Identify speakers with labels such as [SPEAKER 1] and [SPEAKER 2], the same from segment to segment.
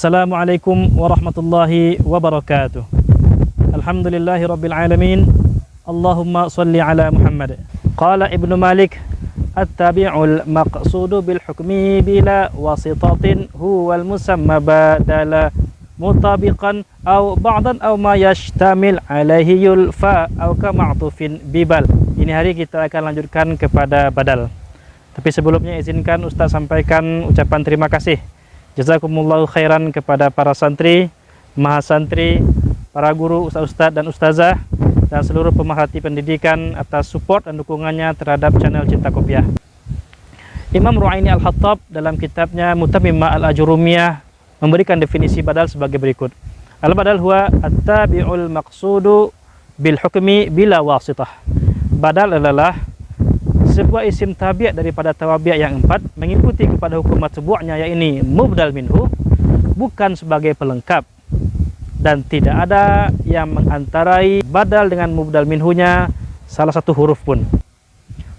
[SPEAKER 1] Assalamualaikum warahmatullahi wabarakatuh. Alhamdulillahi rabbil alamin. Allahumma salli ala Muhammad. Qala Ibnu Malik, at-tabi'ul maqsudu bil hukmi bila wasitatin huwal musamma badala mutabiqan aw ba'dan aw ma yashtamil alaihi yulfa aw kama'tufin bibal. Ini hari kita akan lanjutkan kepada badal. Tapi sebelumnya izinkan Ustaz sampaikan ucapan terima kasih. Jazakumullahu khairan kepada para santri, mahasantri, para guru, ustaz-ustaz dan ustazah, dan seluruh pemerhati pendidikan atas support dan dukungannya terhadap channel Cinta Kopiah. Imam Ru'aini Al-Hattab dalam kitabnya Mutammimah Al-Ajurumiyah memberikan definisi badal sebagai berikut. Al-badal huwa at-tabi'ul maqsudu bil hukmi bila wasitah. Badal adalah sebuah isim tabi' daripada tawabi' yang empat mengikuti kepada hukum matbu'nya, yakni mubdal minhu, bukan sebagai pelengkap, dan tidak ada yang mengantarai badal dengan mubdal minhunya salah satu huruf pun.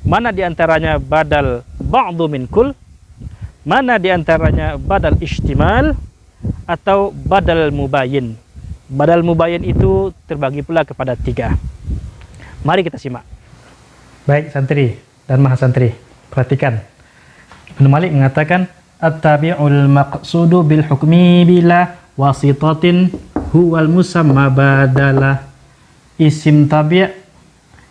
[SPEAKER 1] Mana diantaranya badal ba'du min kul, mana diantaranya badal ihtimal, atau badal mubayyin. Badal mubayyin itu terbagi pula kepada tiga. Mari kita simak. Baik santri dan mahasantri, perhatikan. Ibnu Malik mengatakan at-tabi'ul maqsudu bil hukmi bila wasitatin huwal musamma badala. Isim tabi'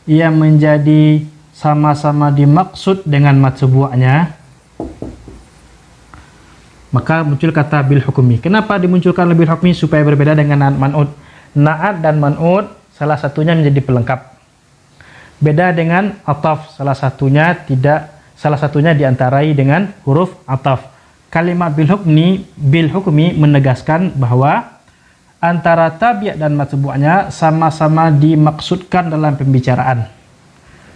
[SPEAKER 1] yang menjadi sama-sama dimaksud dengan matbu'nya, maka muncul kata bil hukmi. Kenapa dimunculkan bil hukmi? Supaya berbeda dengan man'ud. Na'at dan man'ud salah satunya menjadi pelengkap. Beda dengan ataf, salah satunya diantarai dengan huruf ataf. Kalimat bil hukmi menegaskan bahwa antara tabi' dan matbu'nya sama-sama dimaksudkan dalam pembicaraan.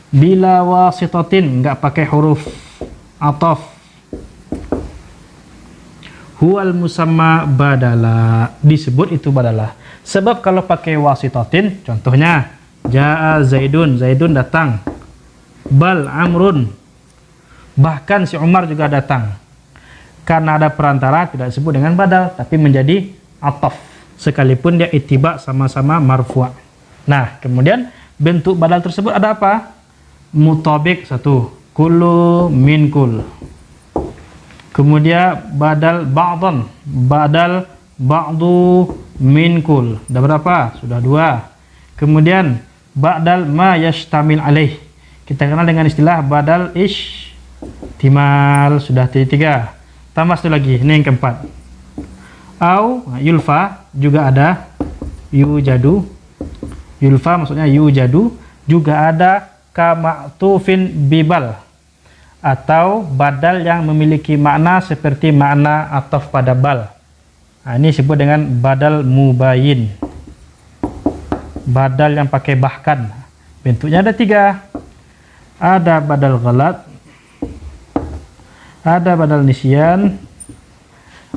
[SPEAKER 1] Bila wasitatin, enggak pakai huruf ataf. Huwal musamma badala, disebut itu badala. Sebab kalau pakai wasitatin, contohnya Ja'a Zaidun, Zaidun datang. Bal Amrun, bahkan si Umar juga datang. Karena ada perantara tidak disebut dengan badal, tapi menjadi ataf, sekalipun dia ittiba sama-sama marfu'. Nah, kemudian bentuk badal tersebut ada apa? Mutabiq satu, kullu min kul. Kemudian badal ba'dan, badal ba'du min kul. Sudah berapa? Sudah dua. Kemudian ba'dal ma yashtamil alaih, kita kenal dengan istilah badal ihtimal, sudah tiga. Tambah satu lagi, ini yang keempat. Au yulfa, juga ada yujadu. Yulfa maksudnya yujadu, juga ada kama'tufin bibal, atau badal yang memiliki makna seperti makna ataf pada bal. Nah, ini disebut dengan badal mubayyin, badal yang pakai bahkan. Bentuknya ada tiga. Ada badal ghalat, ada badal nisyan,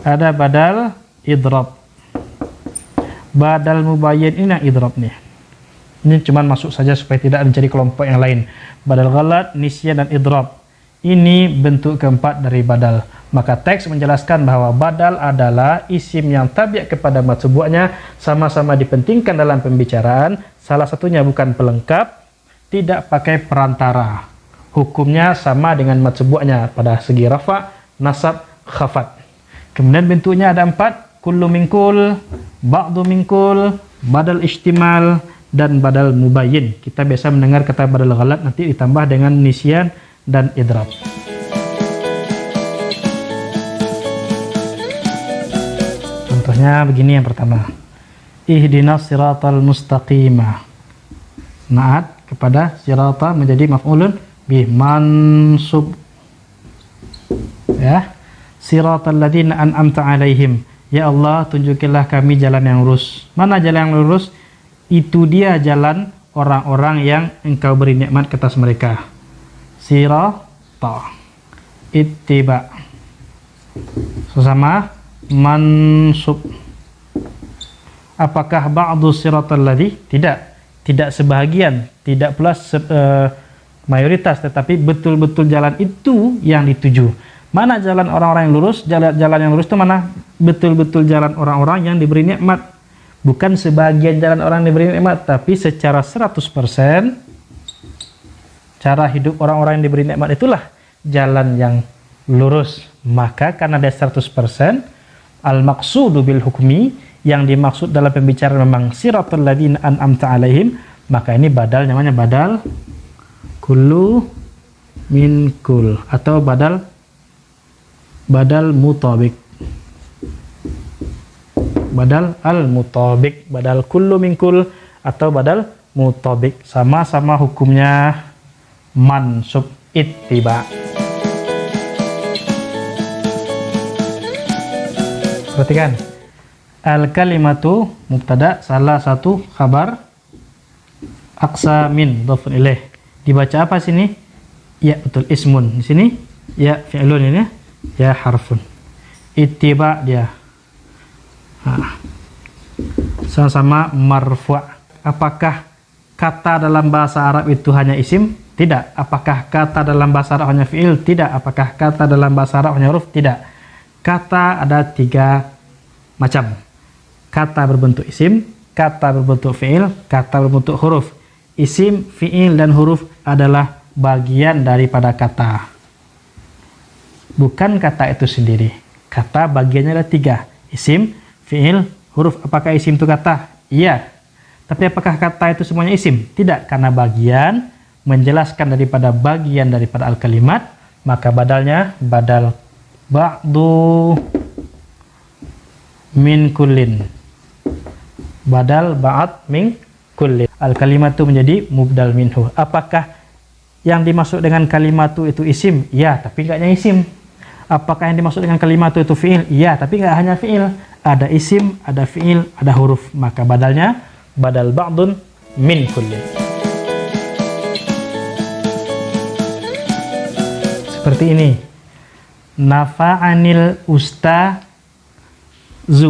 [SPEAKER 1] ada badal idrab. Badal mubayyin ini yang idrab nih. Ini cuma masuk saja supaya tidak menjadi kelompok yang lain. Badal ghalat, nisyan, dan idrab. Ini bentuk keempat dari badal. Maka teks menjelaskan bahwa badal adalah isim yang tabi' kepada matbu'nya, sama-sama dipentingkan dalam pembicaraan, salah satunya bukan pelengkap, tidak pakai perantara. Hukumnya sama dengan matbu'nya pada segi rafa, nasab, khafat. Kemudian bentuknya ada empat: kullu minkul, ba'du minkul, badal ihtimal, dan badal mubayyin. Kita biasa mendengar kata badal ghalat, nanti ditambah dengan nisyan dan idrab. Contohnya begini, yang pertama, ihdinas siratal mustaqimah. Naat kepada sirata menjadi maf'ulun bih, mansub. Ya, siratal ladzina an'amta alaihim, ya Allah tunjukilah kami jalan yang lurus. Mana jalan yang lurus? Itu dia jalan orang-orang yang engkau beri nikmat ke atas mereka. Sirata, ittiba, sesama mansub. Apakah ba'du siratal ladzi? Tidak sebahagian, tidak pula mayoritas, tetapi betul-betul jalan itu yang dituju. Mana jalan orang-orang yang lurus? Jalan yang lurus itu mana? Betul-betul jalan orang-orang yang diberi nikmat. Bukan sebagian jalan orang yang diberi nikmat, tapi secara 100% cara hidup orang-orang yang diberi nikmat itulah jalan yang lurus. Maka karena dia 100%, al-maqsudu bil hukmi, yang dimaksud dalam pembicaraan memang siratal ladzina an'amta alaihim, maka ini badal, namanya badal kullu min kul, atau badal mutabik, badal al-mutabik, badal kullu min kul atau badal mutabik, sama-sama hukumnya mansub ittiba. Perhatikan, al-kalimatu mubtada, salah satu khabar, aqsa min dhafun ilaih. Dibaca apa sini? Ya, betul, ismun. Di sini ya fi'lun, ini ya harfun. Ittiba dia sama-sama marfu'. Apakah kata dalam bahasa Arab itu hanya isim? Tidak. Apakah kata dalam bahasa Arab hanya fi'il? Tidak. Apakah kata dalam bahasa Arab hanya huruf? Tidak. Kata ada 3 macam. Kata berbentuk isim, kata berbentuk fi'il, kata berbentuk huruf. Isim, fi'il, dan huruf adalah bagian daripada kata, bukan kata itu sendiri. Kata bagiannya ada 3, isim, fi'il, huruf. Apakah isim itu kata? Iya. Tapi apakah kata itu semuanya isim? Tidak, karena bagian menjelaskan daripada bagian daripada al-kalimat, maka badalnya badal ba'du min kullin, badal ba'd min kullin. Al-kalimat itu menjadi mubdal minhu. Apakah yang dimaksud dengan kalimat itu isim? Ya, tapi enggaknya isim. Apakah yang dimaksud dengan kalimat itu fi'il? Ya, tapi enggak hanya fi'il. Ada isim, ada fi'il, ada huruf. Maka badalnya badal ba'dun min kullin. Seperti ini. Nafa'anil ustazu,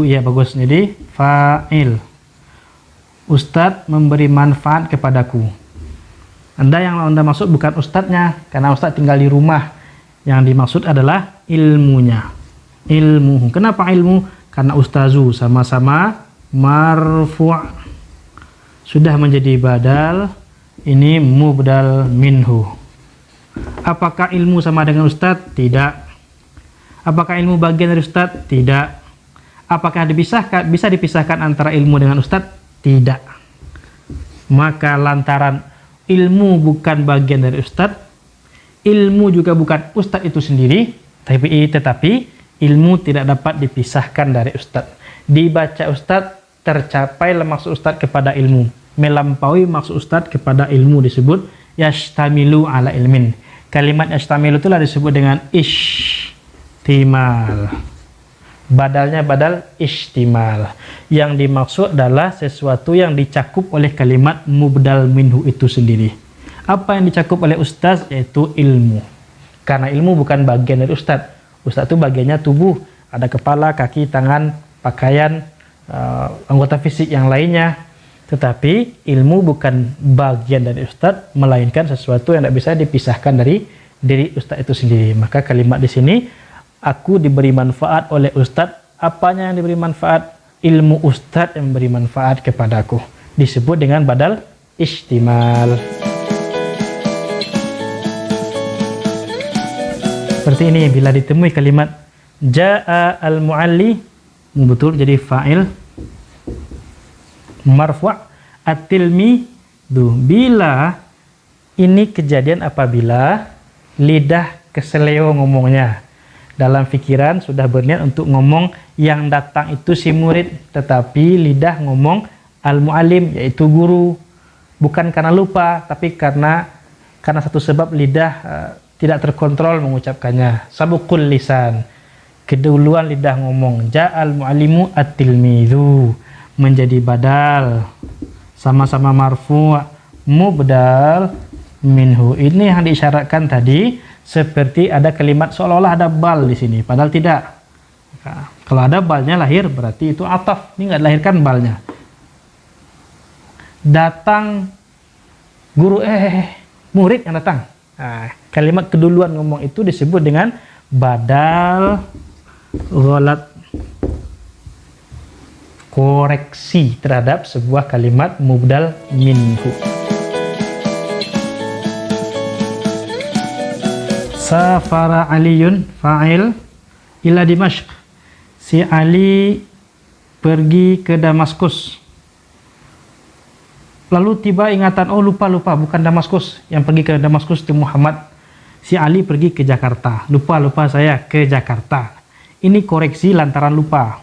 [SPEAKER 1] ya bagus. Jadi fa'il. Ustadz memberi manfaat kepadaku. Yang Anda maksud bukan ustadznya, karena ustadz tinggal di rumah. Yang dimaksud adalah ilmunya. Ilmu. Kenapa ilmu? Karena ustazu sama-sama marfu'. Sudah menjadi badal, ini mubdal minhu. Apakah ilmu sama dengan ustadz? Tidak. Apakah ilmu bagian dari ustadz? Tidak. Apakah bisa dipisahkan antara ilmu dengan ustadz? Tidak. Maka lantaran ilmu bukan bagian dari ustadz, ilmu juga bukan ustadz itu sendiri, tetapi ilmu tidak dapat dipisahkan dari ustadz. Dibaca ustadz, tercapai maksud ustadz kepada ilmu. Melampaui maksud ustadz kepada ilmu disebut yashtamilu ala ilmin. Kalimat yashtamilu itulah disebut dengan ishtimal. Badalnya badal istimal. Yang dimaksud adalah sesuatu yang dicakup oleh kalimat mubdal minhu itu sendiri. Apa yang dicakup oleh ustaz? Yaitu ilmu. Karena ilmu bukan bagian dari ustaz. Ustaz itu bagiannya tubuh. Ada kepala, kaki, tangan, pakaian, anggota fisik yang lainnya. Tetapi ilmu bukan bagian dari ustaz, melainkan sesuatu yang tidak bisa dipisahkan dari diri ustaz itu sendiri. Maka kalimat di sini, aku diberi manfaat oleh ustadz. Apanya yang diberi manfaat? Ilmu ustadz yang memberi manfaat kepadaku. Disebut dengan badal istimal. Seperti ini, bila ditemui kalimat ja'a al-mu'alli, betul jadi fa'il marfu'. At-tilmidu, bila ini kejadian apabila lidah keseleo ngomongnya. Dalam pikiran sudah berniat untuk ngomong yang datang itu si murid, tetapi lidah ngomong al-mu'allim, yaitu guru. Bukan karena lupa, tapi karena satu sebab lidah tidak terkontrol mengucapkannya. Sabukul lisan, keduluan lidah ngomong. Ja'al mu'allimu at-tilmidhu, menjadi badal, sama-sama marfu', mubdal minhu. Ini yang diisyaratkan tadi. Seperti ada kalimat seolah-olah ada bal di sini, padahal tidak. Nah, kalau ada balnya lahir, berarti itu ataf. Ini nggak dilahirkan balnya. Datang guru, murid yang datang. Nah, kalimat keduluan ngomong itu disebut dengan badal ghalat, koreksi terhadap sebuah kalimat mubdal minhu. Safara Aliyun fa'il ila Dimashq. Si Ali pergi ke Damaskus. Lalu tiba ingatan, oh lupa, bukan Damaskus. Yang pergi ke Damaskus itu Muhammad. Si Ali pergi ke Jakarta. Lupa saya ke Jakarta. Ini koreksi lantaran lupa.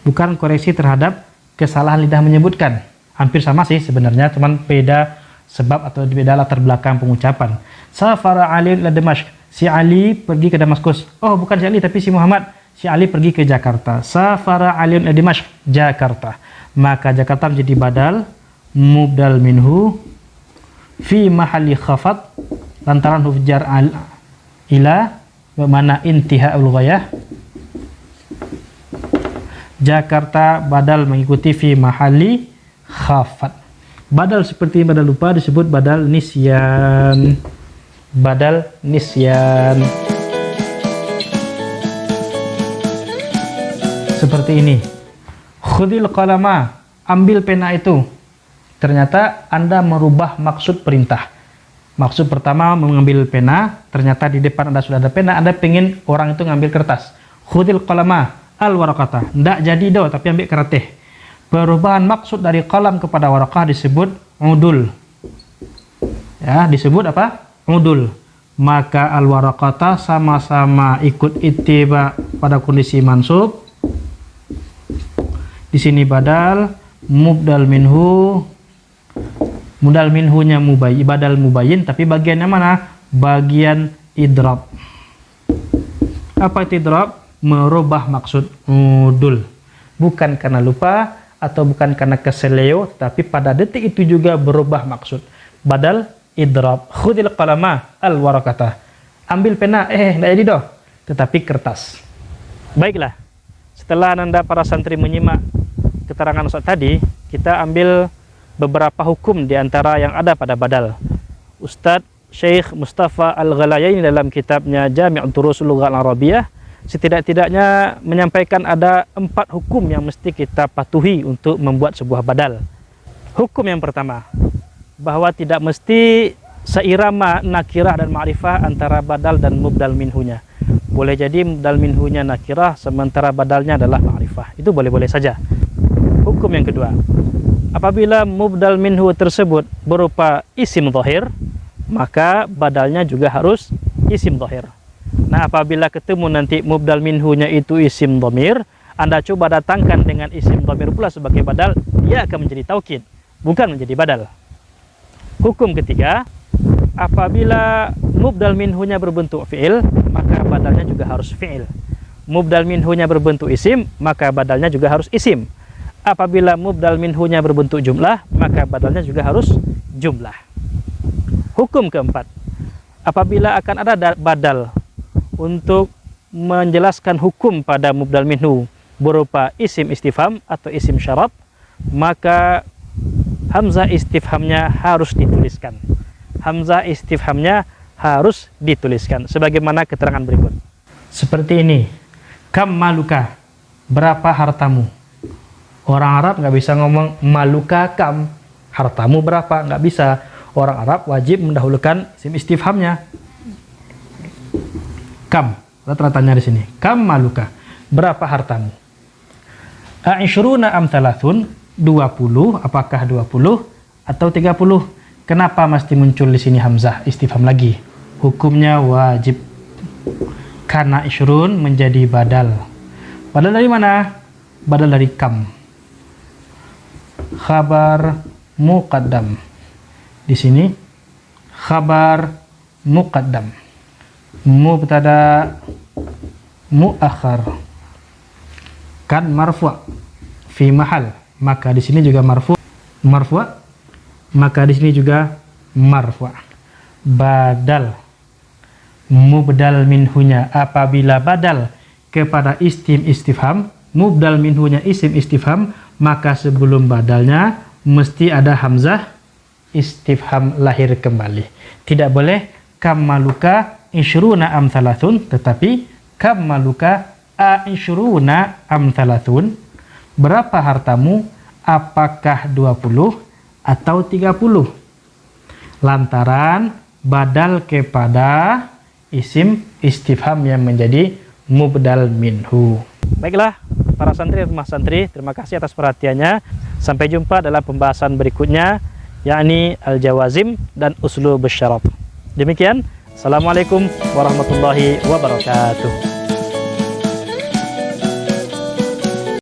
[SPEAKER 1] Bukan koreksi terhadap kesalahan lidah menyebutkan. Hampir sama sih sebenarnya, cuman beda sebab atau beda latar belakang pengucapan. Safara Ali ila Dimashq. Si Ali pergi ke Damaskus. Oh, bukan si Ali tapi si Muhammad. Si Ali pergi ke Jakarta. Safara Ali ila Dimashq, Jakarta. Maka Jakarta menjadi badal mubdal minhu fi mahalli khafat lantaran huruf jar ila bermakna intihaul ghayah. Jakarta badal mengikuti fi mahalli khafat. Badal seperti badal lupa disebut badal nisyan. Badal nisyan. Seperti ini. Khudil qalama, ambil pena itu. Ternyata Anda merubah maksud perintah. Maksud pertama mengambil pena, ternyata di depan Anda sudah ada pena, Anda pengen orang itu ngambil kertas. Khudil qalama al warakata. Ndak jadi do, tapi ambil keratih. Perubahan maksud dari qalam kepada warakah disebut udul. Ya, disebut apa? Udul. Maka al warakata sama-sama ikut ittiba pada kondisi mansub. Di sini badal mubdal minhu. Mubdal minhunya badal mubayyin, tapi bagiannya mana? Bagian idrab. Apa itu idrab? Merubah maksud udul. Bukan karena lupa atau bukan karena keseleo, tapi pada detik itu juga berubah maksud. Badal idrab. Khudil qalama al warakata. Ambil pena, enggak jadi doh, tetapi kertas. Baiklah. Setelah Anda para santri menyimak keterangan Ustaz tadi, kita ambil beberapa hukum di antara yang ada pada badal. Ustadz Syekh Mustafa Al-Ghalayaini dalam kitabnya Jami' Durusul Lughah Al-Arabiyah setidak-tidaknya menyampaikan ada 4 hukum yang mesti kita patuhi untuk membuat sebuah badal. Hukum yang pertama, bahwa tidak mesti seirama nakirah dan ma'rifah antara badal dan mubdal minhunya. Boleh jadi mubdal minhunya nakirah sementara badalnya adalah ma'rifah. Itu boleh-boleh saja. Hukum yang kedua, apabila mubdal minhu tersebut berupa isim dhahir, maka badalnya juga harus isim dhahir. Nah, apabila ketemu nanti mubdal minhunya itu isim dhamir, Anda coba datangkan dengan isim dhamir pula sebagai badal, dia akan menjadi taukid, bukan menjadi badal. Hukum ketiga, apabila mubdal minhunya berbentuk fi'il, maka badalnya juga harus fi'il. Mubdal minhunya berbentuk isim, maka badalnya juga harus isim. Apabila mubdal minhunya berbentuk jumlah, maka badalnya juga harus jumlah. Hukum keempat, apabila akan ada badal untuk menjelaskan hukum pada mubdal minhu berupa isim istifham atau isim syarat, maka hamzah istifhamnya harus dituliskan. Hamzah istifhamnya harus dituliskan sebagaimana keterangan berikut. Seperti ini. Kam maluka, berapa hartamu? Orang Arab nggak bisa ngomong maluka kam, hartamu berapa, nggak bisa. Orang Arab wajib mendahulukan isim istifhamnya. Kam, rata-ratanya di sini. Kam maluka, berapa hartamu? A'ishruna am thalathun, 20, apakah 20 atau 30? Kenapa mesti muncul di sini hamzah istifham lagi? Hukumnya wajib. Karena ishrun menjadi badal. Badal dari mana? Badal dari kam. Khabar muqaddam. Di sini khabar muqaddam. Mubtada muakhar. Kan marfu' fi mahal. Maka di sini juga marfu'. Maka di sini juga marfu'. Badal mubdal minhunya, apabila badal kepada isim istifham, mubdal minhunya isim istifham, maka sebelum badalnya mesti ada hamzah istifham lahir kembali. Tidak boleh kam maluka ishruna am thalathun, tetapi kam maluka a ishruna am thalathun, berapa hartamu, apakah 20 atau 30? Lantaran badal kepada isim istifham yang menjadi mubdal minhu. Baiklah para santri dan rumah santri, terima kasih atas perhatiannya. Sampai jumpa dalam pembahasan berikutnya, yakni al-jawazim dan uslub syarat. Demikian, assalamualaikum warahmatullahi wabarakatuh.